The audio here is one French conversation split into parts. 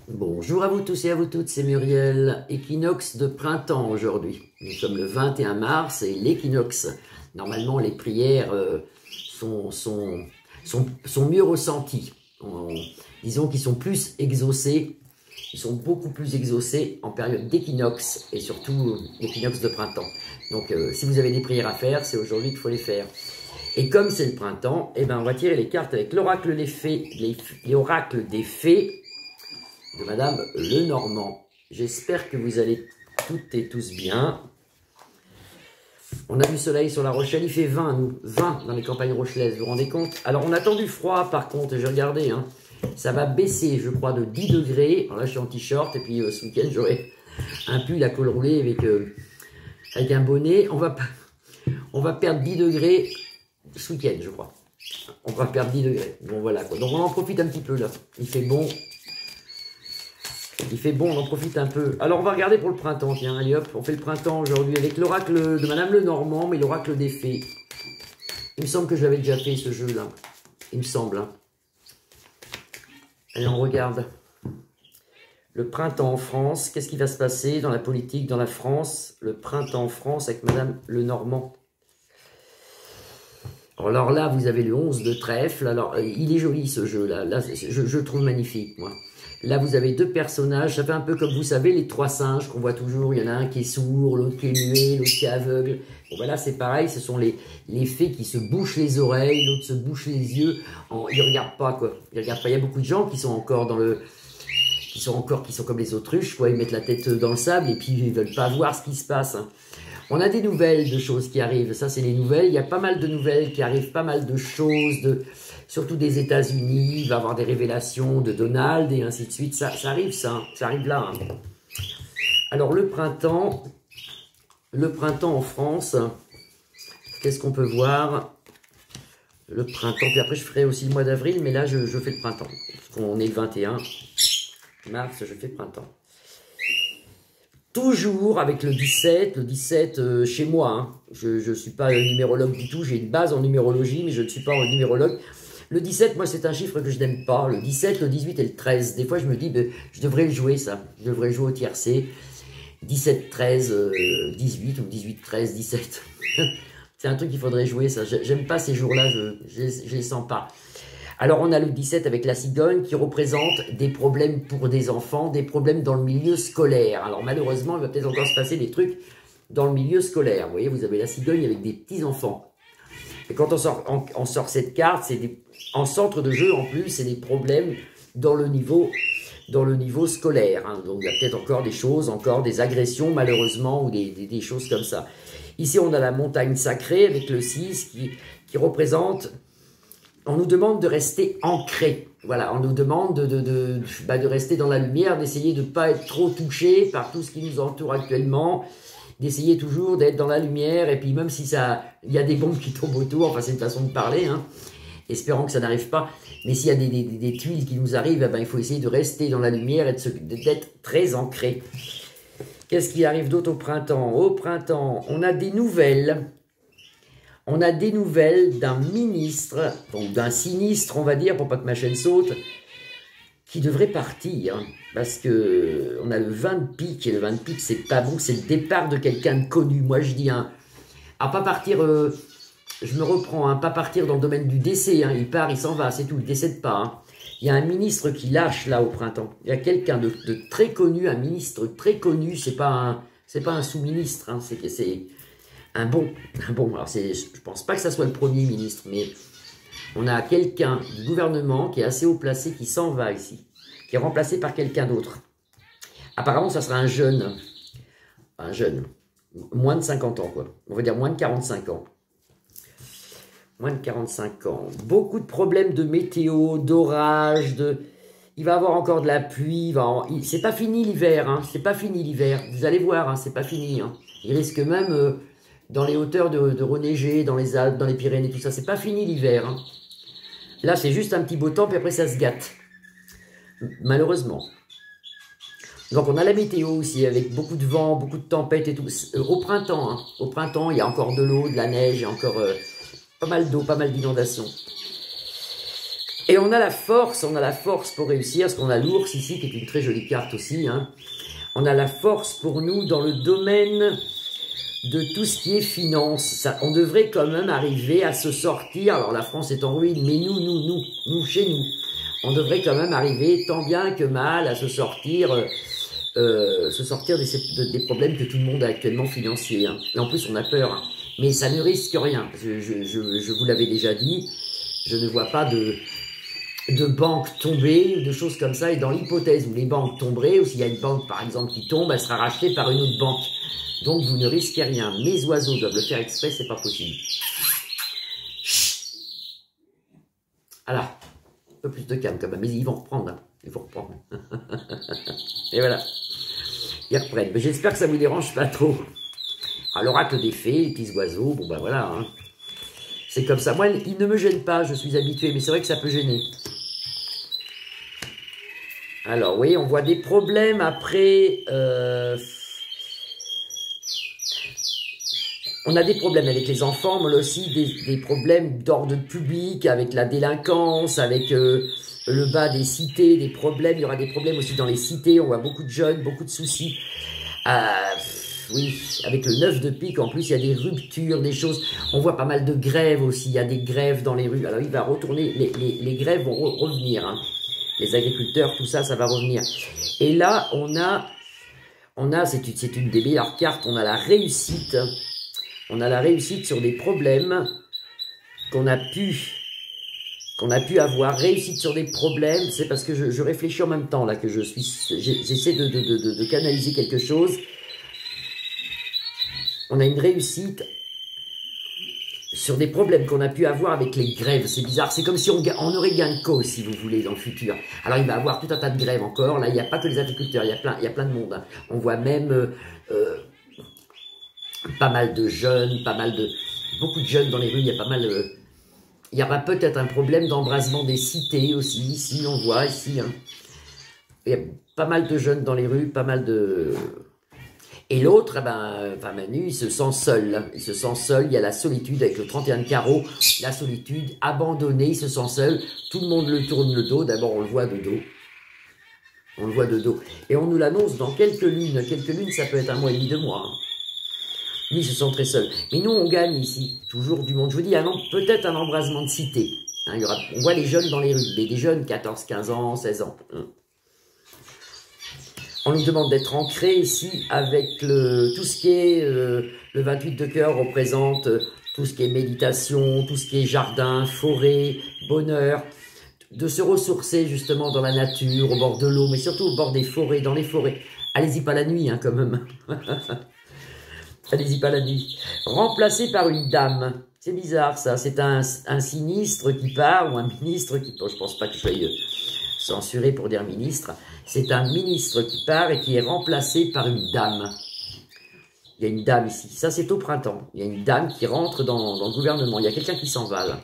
Bonjour à vous tous et à vous toutes, c'est Muriel. Équinoxe de printemps aujourd'hui. Nous sommes le 21 mars et l'équinoxe. Normalement, les prières sont mieux ressenties. Disons qu'ils sont plus exaucés. Ils sont beaucoup plus exaucés en période d'équinoxe et surtout l'équinoxe de printemps. Donc, si vous avez des prières à faire, c'est aujourd'hui qu'il faut les faire. Et comme c'est le printemps, eh ben, on va tirer les cartes avec l'oracle des fées, les oracles des fées de Madame Lenormand. J'espère que vous allez toutes et tous bien. On a du soleil sur La Rochelle, il fait 20, nous, 20 dans les campagnes rochelaises, vous vous rendez compte? Alors on attend du froid par contre, j'ai regardé, hein. Ça va baisser, je crois, de 10 degrés. Alors là, je suis en t-shirt, et puis ce week-end, j'aurai un pull à col roulé avec un bonnet. On va perdre 10 degrés ce week-end, je crois. On va perdre 10 degrés. Bon, voilà, quoi. Donc on en profite un petit peu, là. Il fait bon. Il fait bon, on en profite un peu. Alors, on va regarder pour le printemps, tiens, allez hop, on fait le printemps aujourd'hui avec l'oracle de Madame Lenormand, mais l'oracle des fées. Il me semble que je l'avais déjà fait, ce jeu-là. Il me semble, hein. Allez, on regarde. Le printemps en France, qu'est-ce qui va se passer dans la politique, dans la France? Le printemps en France avec Madame Lenormand. Alors là, vous avez le 11 de trèfle. Alors, il est joli, ce jeu-là. Là, je le trouve magnifique, moi. Là, vous avez deux personnages. Ça fait un peu comme, vous savez, les trois singes qu'on voit toujours. Il y en a un qui est sourd, l'autre qui est muet, l'autre qui est aveugle. Bon, ben là, c'est pareil. Ce sont les fées qui se bouchent les oreilles, l'autre se bouche les yeux. Ils ne regardent pas, quoi. Ils regardent pas. Il y a beaucoup de gens qui sont encore dans le... qui sont comme les autruches, quoi. Ils mettent la tête dans le sable et puis ils veulent pas voir ce qui se passe, hein. On a des nouvelles de choses qui arrivent. Ça, c'est les nouvelles. Il y a pas mal de nouvelles qui arrivent, pas mal de choses, surtout des États-Unis. Il va y avoir des révélations de Donald et ainsi de suite. Ça arrive, ça. Hein. Ça arrive là. Hein. Alors, le printemps en France, qu'est-ce qu'on peut voir? Le printemps. Puis après, je ferai aussi le mois d'avril, mais là, je fais le printemps. Parce qu'on est le 21 mars, je fais le printemps. Toujours avec le 17 chez moi, hein. Je ne suis pas numérologue du tout, j'ai une base en numérologie, mais je ne suis pas un numérologue. Le 17, moi, c'est un chiffre que je n'aime pas. Le 17, le 18 et le 13. Des fois, je me dis, ben, je devrais le jouer, ça. Je devrais le jouer au tiercé. 17, 13, 18 ou 18, 13, 17. C'est un truc qu'il faudrait jouer, ça. J'aime pas ces jours-là, je les sens pas. Alors, on a le 17 avec la cigogne qui représente des problèmes pour des enfants, des problèmes dans le milieu scolaire. Alors, malheureusement, il va peut-être encore se passer des trucs dans le milieu scolaire. Vous voyez, vous avez la cigogne avec des petits-enfants. Et quand on sort cette carte, c'est en centre de jeu, en plus, c'est des problèmes dans le niveau scolaire. Hein. Donc, il y a peut-être encore des choses, encore des agressions, malheureusement, ou des choses comme ça. Ici, on a la montagne sacrée avec le 6 qui représente... On nous demande de rester ancré. Voilà, on nous demande de rester dans la lumière, d'essayer de ne pas être trop touché par tout ce qui nous entoure actuellement, d'essayer toujours d'être dans la lumière, et puis même si il y a des bombes qui tombent autour, enfin c'est une façon de parler, hein, espérons que ça n'arrive pas, mais s'il y a des tuiles qui nous arrivent, eh ben, il faut essayer de rester dans la lumière et d'être très ancré. Qu'est-ce qui arrive d'autre au printemps? Au printemps, on a des nouvelles. On a des nouvelles d'un ministre, donc d'un sinistre, on va dire, pour pas que ma chaîne saute, qui devrait partir. Parce que on a le 20 de pique, et le 20 de pique, c'est pas bon, c'est le départ de quelqu'un de connu. Moi, je dis, hein, à pas partir, je me reprends, hein, pas partir dans le domaine du décès, hein, il part, il s'en va, c'est tout, il décède pas. Hein. Il y a un ministre qui lâche, là, au printemps. Il y a quelqu'un de très connu, un ministre très connu, c'est pas un sous-ministre, hein, c'est un bon, alors je pense pas que ça soit le premier ministre, mais on a quelqu'un du gouvernement qui est assez haut placé, qui s'en va ici, qui est remplacé par quelqu'un d'autre. Apparemment, ça sera un jeune, moins de 50 ans, quoi. On va dire moins de 45 ans. Moins de 45 ans. Beaucoup de problèmes de météo, d'orage, il va y avoir encore de la pluie, c'est pas fini l'hiver, hein, c'est pas fini l'hiver, vous allez voir, hein, c'est pas fini, hein. Il risque même... dans les hauteurs de reneiger, dans les Alpes, dans les Pyrénées, tout ça. C'est pas fini l'hiver. Hein. Là, c'est juste un petit beau temps, puis après, ça se gâte. Malheureusement. Donc, on a la météo aussi, avec beaucoup de vent, beaucoup de tempêtes et tout. Au printemps, hein. Au printemps, il y a encore de l'eau, de la neige, il y a encore pas mal d'eau, pas mal d'inondations. Et on a la force pour réussir, parce qu'on a l'ours ici, qui est une très jolie carte aussi, hein. On a la force pour nous dans le domaine de tout ce qui est finance. Ça, on devrait quand même arriver à se sortir, alors la France est en ruine, mais nous, chez nous, on devrait quand même arriver, tant bien que mal, à se sortir des problèmes que tout le monde a actuellement financiers, hein. Et en plus, on a peur, hein. Mais ça ne risque rien. Je vous l'avais déjà dit, je ne vois pas de banques tomber, de choses comme ça. Et dans l'hypothèse où les banques tomberaient, ou s'il y a une banque, par exemple, qui tombe, elle sera rachetée par une autre banque. Donc, vous ne risquez rien. Mes oiseaux doivent le faire exprès, c'est pas possible. Voilà. Un peu plus de calme, quand même. Mais ils vont reprendre, hein. Ils vont reprendre. Et voilà. Ils reprennent. Mais j'espère que ça vous dérange pas trop. Alors, l'oracle des fées, les petits oiseaux, bon ben voilà, hein. C'est comme ça. Moi, ils ne me gênent pas, je suis habitué, mais c'est vrai que ça peut gêner. Alors, oui, on voit des problèmes après. On a des problèmes avec les enfants, mais aussi des problèmes d'ordre public, avec la délinquance, avec le bas des cités, des problèmes. Il y aura des problèmes aussi dans les cités. On voit beaucoup de jeunes, beaucoup de soucis. Oui, avec le 9 de pique, en plus, il y a des ruptures, des choses. On voit pas mal de grèves aussi. Il y a des grèves dans les rues. Alors, il va retourner. Les grèves vont revenir, hein. Les agriculteurs, tout ça, ça va revenir. Et là, on a c'est une des meilleures cartes. On a la réussite. On a la réussite sur des problèmes qu'on a pu avoir. Réussite sur des problèmes, c'est parce que je réfléchis en même temps, là, que j'essaie de canaliser quelque chose. On a une réussite sur des problèmes qu'on a pu avoir avec les grèves. C'est bizarre, c'est comme si on aurait gain de cause, si vous voulez, dans le futur. Alors, il va y avoir tout un tas de grèves encore. Là, il n'y a pas que les agriculteurs, il y a plein de monde, hein. On voit même pas mal de jeunes, beaucoup de jeunes dans les rues. Il y a pas mal... il y aura peut-être un problème d'embrasement des cités aussi. Ici, on voit, ici, hein. Il y a pas mal de jeunes dans les rues, pas mal de... Et l'autre, Manu, il se sent seul, hein. Il se sent seul, il y a la solitude avec le 31 de carreau, la solitude, abandonné, il se sent seul. Tout le monde le tourne le dos, d'abord on le voit de dos. On le voit de dos. Et on nous l'annonce dans quelques lunes. Quelques lunes, ça peut être un mois et demi, 2 mois, hein. Lui, il se sent très seul. Mais nous, on gagne ici, toujours du monde. Je vous dis, peut-être un embrasement de cité. Hein, on voit les jeunes dans les rues, des jeunes, 14, 15 ans, 16 ans. On nous demande d'être ancré ici avec tout ce qui est... le 28 de cœur représente tout ce qui est méditation, tout ce qui est jardin, forêt, bonheur. De se ressourcer justement dans la nature, au bord de l'eau, mais surtout au bord des forêts, dans les forêts. Allez-y pas la nuit, hein, quand même. Allez-y pas la nuit. Remplacé par une dame. C'est bizarre, ça. C'est un sinistre qui part, ou un ministre qui... Bon, je pense pas que je sois censuré pour dire ministre. C'est un ministre qui part et qui est remplacé par une dame. Il y a une dame ici. Ça, c'est au printemps. Il y a une dame qui rentre dans le gouvernement. Il y a quelqu'un qui s'en va, là.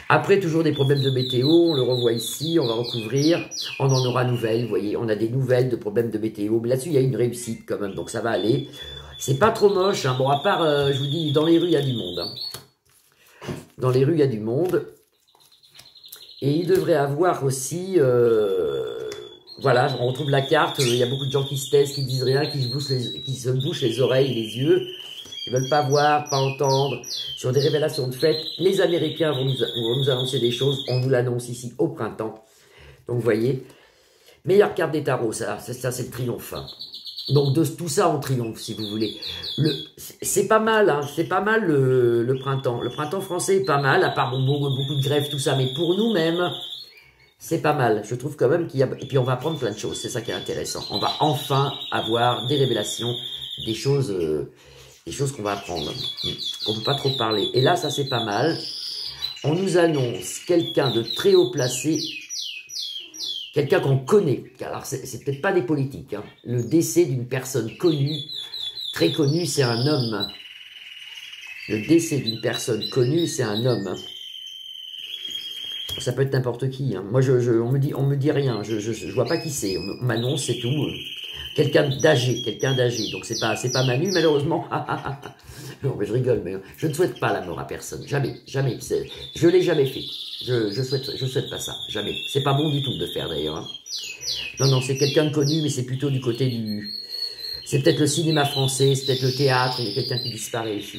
Après, toujours des problèmes de météo. On le revoit ici. On va recouvrir. On en aura nouvelles. Vous voyez, on a des nouvelles de problèmes de météo. Mais là-dessus, il y a une réussite quand même. Donc, ça va aller. C'est pas trop moche, hein. Bon, à part, je vous dis, dans les rues, il y a du monde, hein. Dans les rues, il y a du monde. Et il devrait avoir aussi... voilà, on retrouve la carte. Il y a beaucoup de gens qui se taisent, qui disent rien, qui se bouchent les oreilles, les yeux. Ils veulent pas voir, pas entendre. Sur des révélations de fait, les Américains vont nous annoncer des choses. On nous l'annonce ici au printemps. Donc, vous voyez, meilleure carte des tarots, ça c'est le triomphe, hein. Donc, de tout ça, on triomphe, si vous voulez. C'est pas mal, hein. C'est pas mal le printemps. Le printemps français est pas mal, à part beaucoup de grèves, tout ça. Mais pour nous-mêmes, c'est pas mal. Je trouve quand même qu'il y a... Et puis, on va apprendre plein de choses. C'est ça qui est intéressant. On va enfin avoir des révélations, des choses qu'on va apprendre, qu'on peut pas trop parler. Et là, ça, c'est pas mal. On nous annonce quelqu'un de très haut placé, quelqu'un qu'on connaît. Alors, c'est peut-être pas des politiques, hein. Le décès d'une personne connue, très connue, c'est un homme. Le décès d'une personne connue, c'est un homme. Ça peut être n'importe qui, hein. Moi, on me dit rien. Je vois pas qui c'est. On m'annonce, c'est tout. Quelqu'un d'âgé. Donc, c'est pas Manu, malheureusement. Non, mais je rigole, mais je ne souhaite pas la mort à personne. Jamais, jamais. Je l'ai jamais fait. Je souhaite pas ça. Jamais. C'est pas bon du tout de le faire d'ailleurs. Hein. Non, non, c'est quelqu'un de connu, mais c'est plutôt du côté du... C'est peut-être le cinéma français, c'est peut-être le théâtre, il y a quelqu'un qui disparaît ici.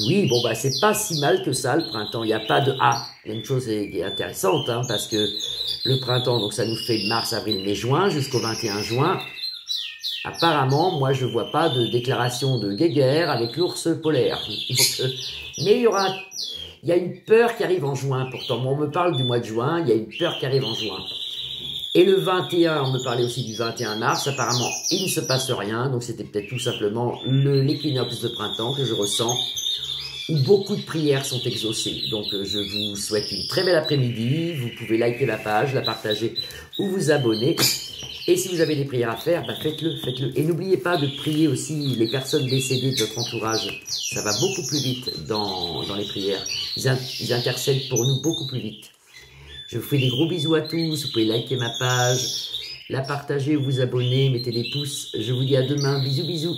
Oui, bon, bah, c'est pas si mal que ça, le printemps. Il n'y a pas de... Ah, il y a une chose qui est intéressante, hein, parce que le printemps, donc ça nous fait mars, avril, mai, juin, jusqu'au 21 juin. Apparemment, moi, je vois pas de déclaration de guéguerre avec l'ours polaire. Donc, mais il y a une peur qui arrive en juin, pourtant. Moi, on me parle du mois de juin, il y a une peur qui arrive en juin. Et le 21, on me parlait aussi du 21 mars, apparemment, il ne se passe rien, donc c'était peut-être tout simplement l'équinoxe de printemps que je ressens, où beaucoup de prières sont exaucées. Donc je vous souhaite une très belle après-midi, vous pouvez liker la page, la partager ou vous abonner. Et si vous avez des prières à faire, bah faites-le, faites-le. Et n'oubliez pas de prier aussi les personnes décédées de votre entourage. Ça va beaucoup plus vite dans les prières. Ils intercèdent pour nous beaucoup plus vite. Je vous fais des gros bisous à tous. Vous pouvez liker ma page, la partager ou vous abonner, mettez des pouces. Je vous dis à demain. Bisous, bisous.